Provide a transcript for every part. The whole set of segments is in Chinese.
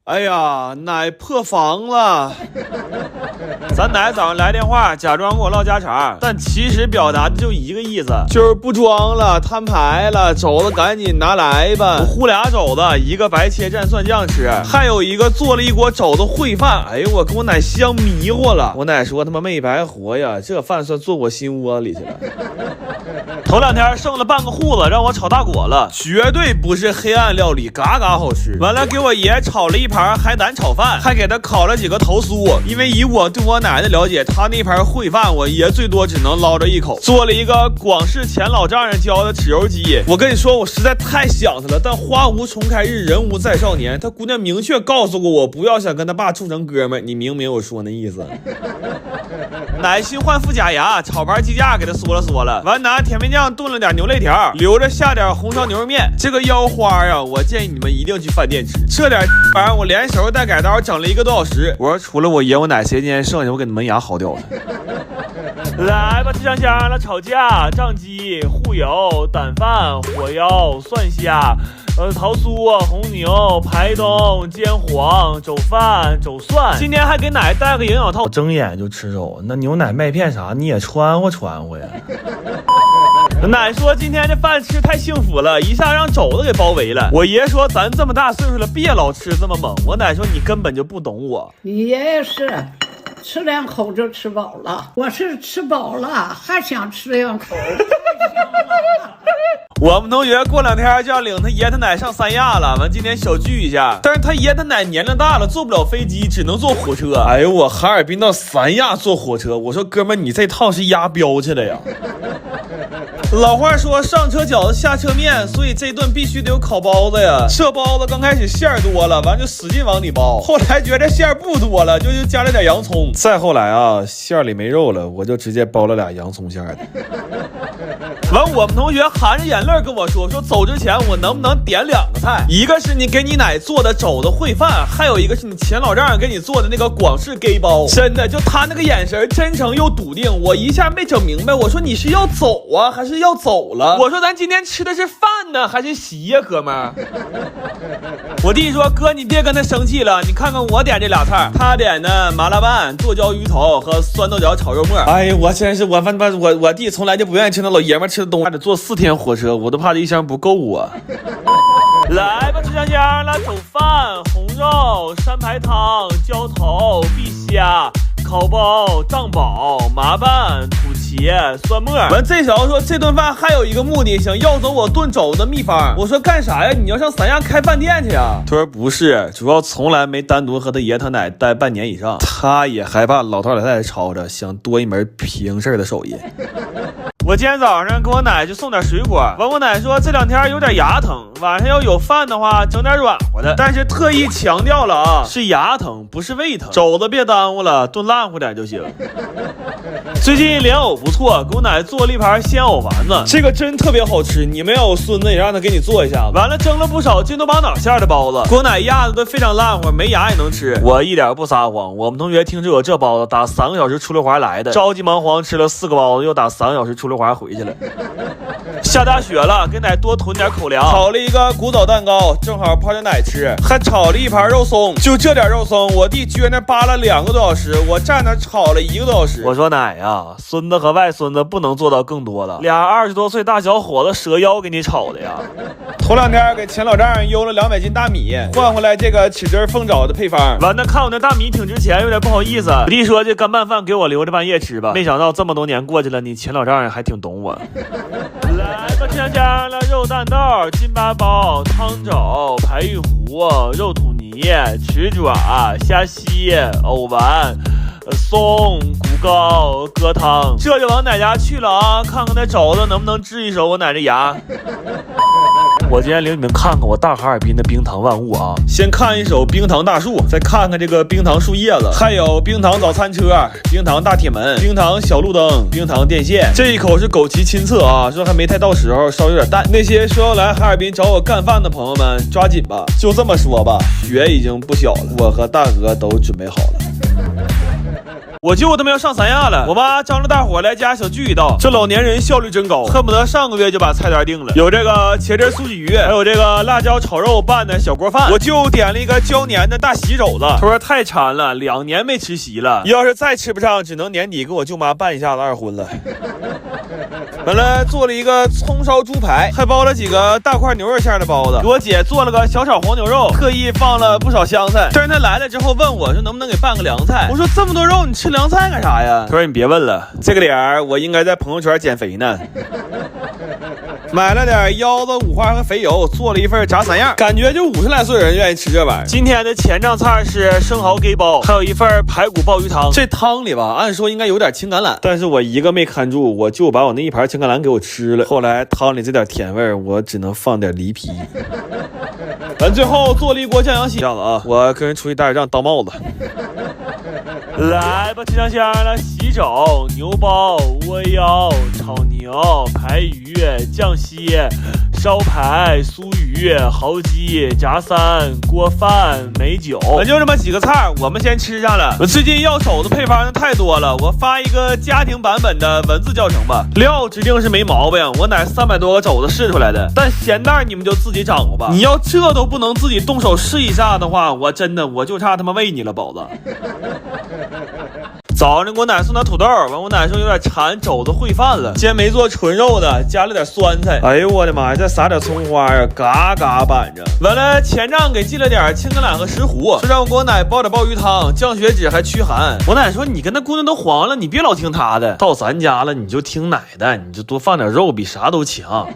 哎呀，奶破防了！咱奶早上来电话，假装跟我唠家常，但其实表达的就一个意思，就是不装了，摊牌了，肘子赶紧拿来吧。我呼俩肘子，一个白切蘸蒜酱吃，还有一个做了一锅肘子烩饭。哎呦，我跟我奶香迷糊了。我奶说他妈没白活呀，这饭算做我心窝里去了。头2天剩了半个瓠子，让我炒大果了，绝对不是黑暗料理，嘎嘎好吃。完了，给我爷炒了一盘海胆炒饭，还给他烤了几个头酥。因为以我对我奶的了解，他那盘烩饭我爷最多只能捞着一口。做了一个广式前老丈人教的豉油鸡，我跟你说，我实在太想他了。但花无重开日，人无再少年。他姑娘明确告诉过我，不要想跟他爸处成哥们儿。你明不明我说那意思？奶新换副假牙，炒盘鸡架给他缩了，完拿甜面酱炖了点牛肋条，留着下点红烧牛肉面。这个腰花啊，我建议你们一定去饭店吃。这点玩意儿我连手带改刀整了1个多小时。我说除了我爷我奶，谁今天剩下我给你门牙薅掉了。来吧，吃香香了，炒架、酱鸡、护油、蛋饭、火腰、蒜虾。桃酥、红牛、排冬、煎黄、肘饭、肘蒜，今天还给奶带个营养套。睁眼就吃肉，那牛奶麦片啥你也穿乎呀？奶说今天这饭吃太幸福了，一下让肘子给包围了。我爷说咱这么大岁数了，别老吃这么猛。我奶说你根本就不懂我。你爷爷是吃2口就吃饱了，我是吃饱了还想吃2口。我们同学过2天就要领他爷他奶上三亚了，完今天小聚一下。但是他爷他奶年龄大了，坐不了飞机，只能坐火车。哎呦，我哈尔滨到三亚坐火车，我说哥们，你这趟是压标去了呀。老话说上车饺子下车面，所以这顿必须得有烤包子呀。这包子刚开始馅儿多了，完就使劲往里包，后来觉得馅儿不多了，就加了点洋葱。再后来啊，馅儿里没肉了，我就直接包了俩洋葱馅的。完，我们同学含着眼泪跟我说走之前我能不能点2个菜，一个是你给你奶做的肘子烩饭，还有一个是你前老丈人给你做的那个广式给包。真的，就他那个眼神真诚又笃定，我一下没整明白。我说你是要走啊，还是要走了？我说咱今天吃的是饭呢，还是席呀，哥们儿？我弟说哥，你别跟他生气了，你看看我点这俩菜，他点的麻辣拌、剁椒鱼头和酸豆角炒肉末。哎呀，我真是我弟从来就不愿意吃那老爷们吃的东西，还得坐4天火车，我都怕这一箱不够啊。来吧，吃香香了，走饭、红肉、山排汤、浇头、碧虾、烤包、藏宝、麻拌、土茄、蒜末。完，这小子说这顿饭还有一个目的，想要走我炖肘子的秘方。我说干啥呀？你要上三亚开饭店去呀？他说不是，主要从来没单独和他爷他奶待半年以上，他也害怕老头老太太吵着，想多一门平事的手艺。我今天早上给我奶就送点水果，完我奶说这2天有点牙疼，晚上要有饭的话整点软和的，但是特意强调了啊，是牙疼不是胃疼，肘子别耽误了，炖烂乎点就行。最近莲藕不错，给我奶做了一盘鲜藕丸子，这个真特别好吃，你没有孙子也让他给你做一下。完了蒸了不少金头巴脑馅的包子，给我奶压的都非常烂乎，没牙也能吃。我一点不撒谎，我们同学听说有这包子打3个小时出溜滑来的，着急忙慌吃了4个包子，又打3个小时出溜滑回去了。下大雪了，给奶多囤点口粮，炒了一个古早蛋糕，正好泡着奶吃，还炒了一盘肉松。就这点肉松，我弟撅那扒了2个多小时，我站那炒了1个多小时。我说奶呀，孙子和外孙子不能做到更多了，俩20多岁大小伙子折腰给你炒的呀。头2天给前老丈人邮了200斤大米，换回来这个豉汁凤爪的配方。完了，看我那大米挺值钱，有点不好意思。我弟说这干拌饭给我留着半夜吃吧，没想到这么多年过去了，你前老丈人还挺懂我。来吧，吃香香了，肉蛋豆、金巴包、汤肘、排玉糊、肉土泥、豉爪、虾稀、藕丸、松、骨糕、疙汤，这就往奶家去了啊！看看那肘子能不能治一手我奶这牙。我今天领你们看看我大哈尔滨的冰糖万物啊！先看一首冰糖大树，再看看这个冰糖树叶子，还有冰糖早餐车、冰糖大铁门、冰糖小路灯、冰糖电线。这一口是枸杞亲测啊，说还没太到时候，稍有点淡。那些说要来哈尔滨找我干饭的朋友们，抓紧吧！就这么说吧，雪已经不小了，我和大鹅都准备好了。我舅他们要上三亚了，我妈张着大伙来家小聚一道。这老年人效率真高，恨不得上个月就把菜单定了。有这个茄汁酥鲫鱼，还有这个辣椒炒肉拌的小锅饭。我舅点了一个椒年的大席肘子，他说太馋了，2年没吃席了，要是再吃不上，只能年底给我舅妈办一下子二婚了。完了，做了一个葱烧猪排，还包了几个大块牛肉馅的包子。给我姐做了个小炒黄牛肉，特意放了不少香菜。但是她来了之后问我说能不能给拌个凉菜。我说这么多肉，你吃凉菜干啥呀？她说你别问了，这个点儿我应该在朋友圈减肥呢。买了点腰子、五花和肥油，做了一份炸三样，感觉就50来岁人愿意吃这玩意儿。今天的前账菜是生蚝给包，还有一份排骨鲍鱼汤。这汤里吧，按说应该有点青橄榄，但是我一个没看住，我就把我那一盘青橄榄给我吃了。后来汤里这点甜味，我只能放点梨皮。完最后做了一锅酱羊血，这样子啊，我跟人出去打点仗当帽子。来吧，吃香香了，喜肘、牛包、窝腰、炒牛、排鱼、酱蟹、烧排、酥鱼、蚝鸡、炸三、锅饭、美酒，就这么几个菜，我们先吃上了。我最近要肘子配方太多了，我发一个家庭版本的文字教程吧。料指定是没毛病，我乃300多个肘子试出来的，但咸淡你们就自己掌握吧。你要这都不能自己动手试一下的话，我真的我就差他妈喂你了，宝子。早上给我奶送点土豆，完我奶说有点馋肘子烩饭了，今天没做纯肉的，加了点酸菜。哎呦我的妈呀，再撒点葱花呀，嘎嘎板着。完了前账给寄了点青橄榄和石斛，说让我给我奶煲点鲍鱼汤，降血脂还驱寒。我奶说你跟那姑娘都黄了，你别老听她的，到咱家了你就听奶的，你就多放点肉比啥都强。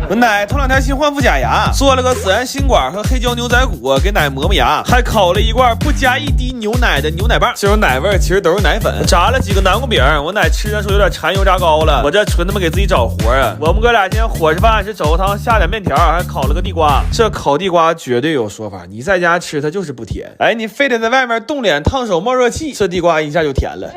我奶头2天新换副假牙，做了个孜然心管和黑椒牛仔骨给奶磨磨牙，还烤了一罐不加一滴牛奶的牛奶棒，这种奶味其实都是奶粉。炸了几个南瓜饼，我奶吃的时候有点馋油炸糕了，我这纯他妈给自己找活啊。我们哥俩今天伙食饭是肘子汤下点面条，还烤了个地瓜。这烤地瓜绝对有说法，你在家吃它就是不甜，哎，你非得在外面冻脸烫手冒热气，这地瓜一下就甜了。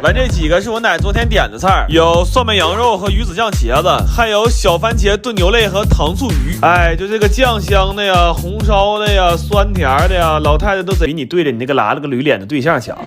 完这几个是我奶昨天点的菜，有蒜焖羊肉和鱼子酱茄子，还有小番茄炖牛肋和糖醋鱼。哎，就这个酱香的呀，红烧的呀，酸甜的呀，老太太都比你对着你那个拉了个驴脸的对象强。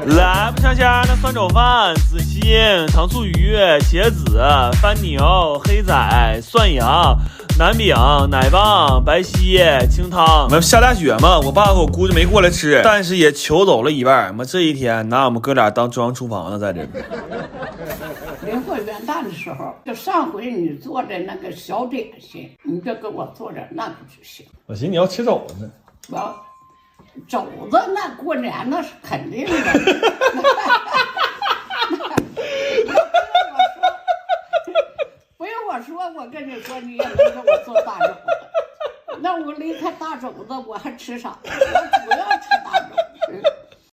来不香香的酸肘饭、紫心、糖醋鱼、茄子、番牛、黑仔、涮羊、南饼、奶棒、白稀、清汤。下大雪嘛，我爸和我姑就没过来吃，但是也求走了一半。这一天拿我们哥俩当中央厨房呢，在这边。临过元旦的时候，就上回你做的那个小点心，你就给我做点那个就行。我寻思你要吃肘子呢。我肘子那过年那是肯定的。不用我说，我跟你说，你也能给我做大肘子。那我离开大肘子，我还吃啥？我主要吃大